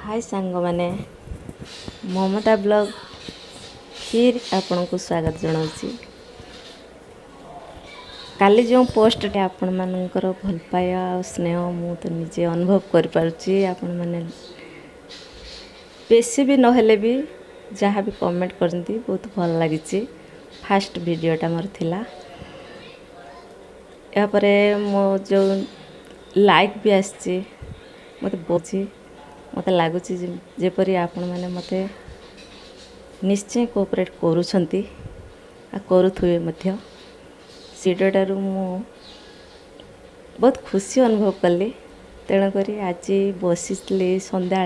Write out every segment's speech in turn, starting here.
हाय सांग मैंने ममता ब्लॉग फिर आपण को स्वागत जनाऊँगी। काली जो पोस्टे आपण मानकर भल पाया स्नेह मु तो निजे अनुभव कर पारुछि। आपण माने बेसी भी नहेले भी जहाँ भी कमेंट करती बहुत भल लगी। फास्ट वीडियोटा मोर थिला यापर मो जो लाइक भी आसी मत बहुत मत लगुच जेपरी आपण मैंने मत निश्चय कोऑपरेट करुछंती आ करुथुए मध्य सीडटारू मु बहुत खुशी अनुभव कली। तेणुक आज बसी संध्या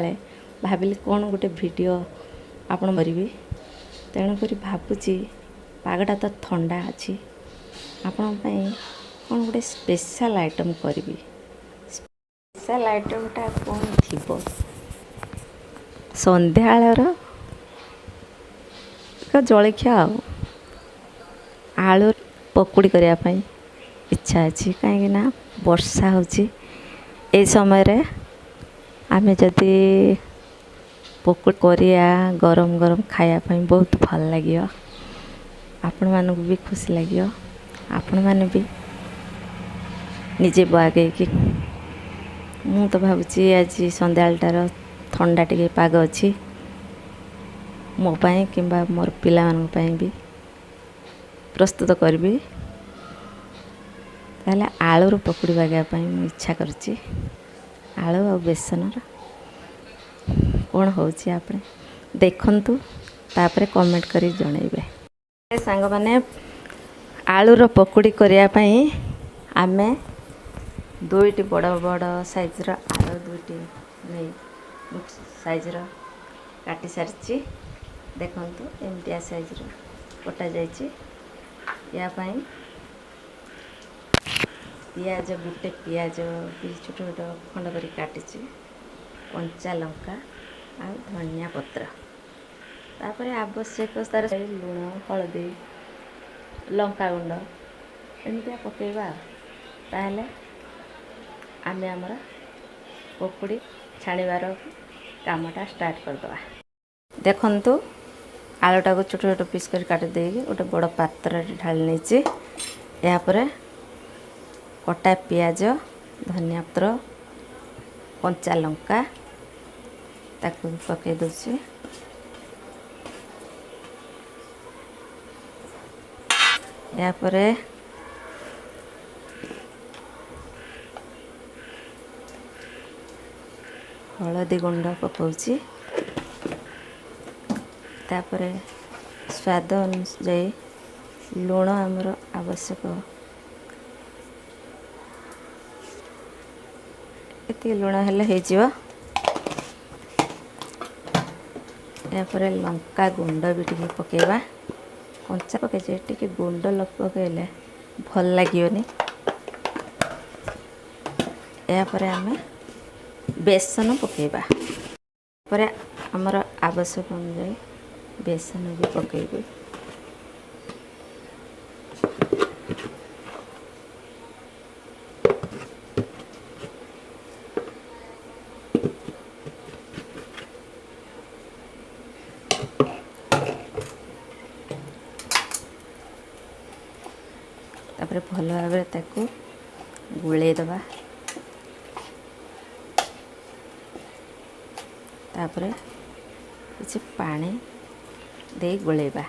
भाविली कौन गोटे वीडियो आपण करी। तेणुक भावुची पागटा तो ठंडा अच्छी आपण कौन गोटे स्पेशल आइटम करी। स्पेशल आइटमटा कौन थी संध्यार जलखिया आलू पकुड़ी करने इच्छा अच्छी कहीं वर्षा होची ए समय रे आमे जदि पकुड़ी करिया गरम गरम खायापाई बहुत भल लगे। आपण मानक भी खुशी लगे। आपण माने भी निजे बागे कि मु तो भावुची आज संध्याटार ठंडा टिके पाग अच्छी मो पाई किंबा मोर पिला मानन पाई भी प्रस्तुत करबी। ताले आलूर पकुड़ी बागापाई मु इच्छा करची। आलू आ बेसन कौन होची आपने देखंतु तापरे कमेंट करी जणैबे। सांग माने आलूर पकुड़ी करिया पई आमे दुईटी बड़ बड़ साइज रो आलू दुईटी नहीं साइज रो काटी सारी देखंतु एमतिया साइज रो कटा जाइए। या पाई पियाज गोटे पियाज भी छोट छोट खंड कर काटी कंचा लंका आ धनिया पत्र तापर आवश्यक तार लुण हलदी लंका गुंड एमतिया पकेबा ताहले आमे आमर पकुड़ी छाणीबार कामटा स्टार्ट करदवा। देखंतु आलूटा को छोट छोट पीस कर काट दे गोटे बड़ पात्र ढाली नहीं यापर कटा पियाज धनिया पत्र कंचा लंका ताकू पकई दूसरी यापर हलदी गुंड पकाउची तापर स्वाद अनुसार लुण आमर आवश्यक ये लुण हेले हो यापर लंका गुंड भी टी पकेबा कंचा पकई टी गुंड पकईले भल लगे। यापर आमे बेसन पकेबा पर आमर आवश्यक अनुसार बेसन भी पकेबे। तापर भल भाव ताकू गुले दबा तापर किसी पानी दे गोलेबा।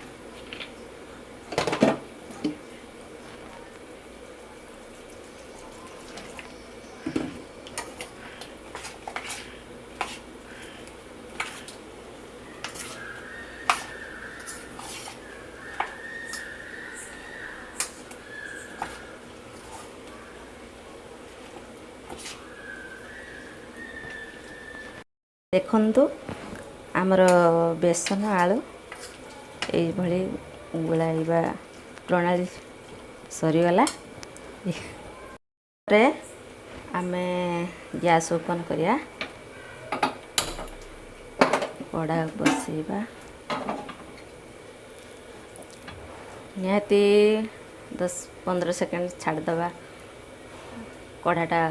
देखंतु आमर बेसन आलू ये गुलाइबा प्रणाली सरीगला। आमे गैस ओपन करिया कड़ा बसैबा निहाती 10-15 सेकेंड छाड़दबा कड़ाटा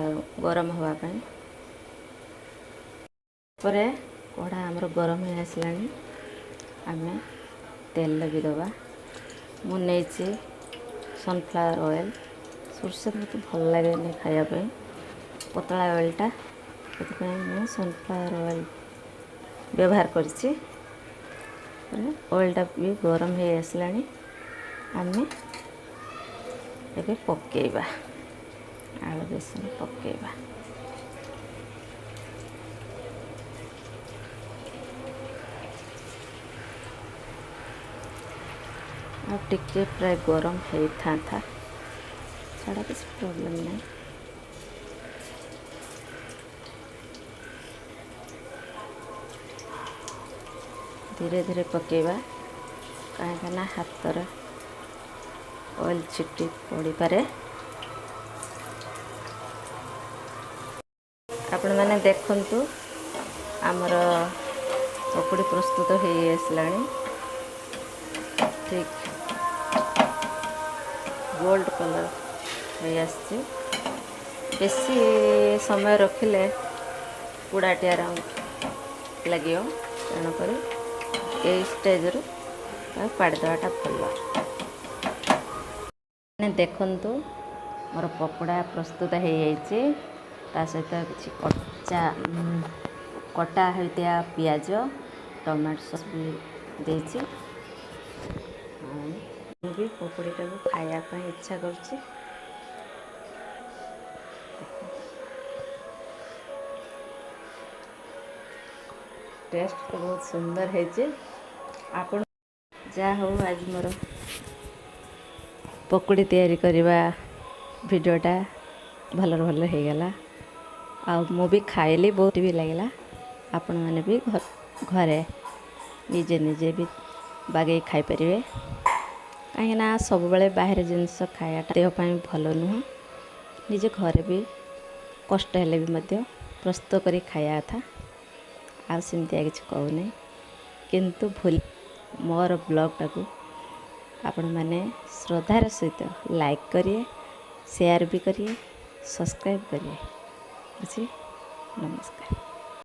गरम होगा परे कढ़ा आमर गरम हो आसलानी आम तेल भी दबा मुझे सनफ्लावर ऑयल सोर्स मत भल लगे खायापी पतला ऑयलटा से सनफ्लावर ऑयल व्यवहार करछि ऑयलटा भी गरम हो आसलानी आम ए पकेबा आलू बेसन पकेबा आ टिके प्राय गरम होता था छाड़ा किसी प्रॉब्लम नहीं धीरे धीरे पकेबा कहीं हाथ ऑयल छिटी पड़ी पारे आपण मैंने देखंतु आमर पकोड़ी प्रस्तुत हो आसलानी ठीक गोल्ड कलर हो आसी बेसी समय रखिले पुड़ाटिया रंग लगे तेणुक ये स्टेज रू पाड़देवाटा भल देखंतु मोर पकोड़ा प्रस्तुत हो सहित किसी कटा होता पियाज टमाटो सॉस भी देछि भी पकोड़ीटा को खायापी इच्छा करुच्ची टेस्ट तो बहुत सुंदर है आपण जा हो आज मोर पकोड़ी तैयारी करवा वीडियोटा भल भल हो गला मु भी खाइली बहुत भी लगे आपण मैंने भी घरे निजे निजे भी बागे खाई परिवे कहीं सब बड़े बाहर जिनस खायाटा देहपाई भल नुह निजे घरे भी कष्ट हेले भी मध्य प्रस्तुत करी खाया था आमती किसी कहूनी किंतु भूल मोर ब्लॉगटा को आपण मैंने श्रद्धार सहित लाइक करिए शेयर भी करिए सब्सक्राइब करिए। नमस्कार।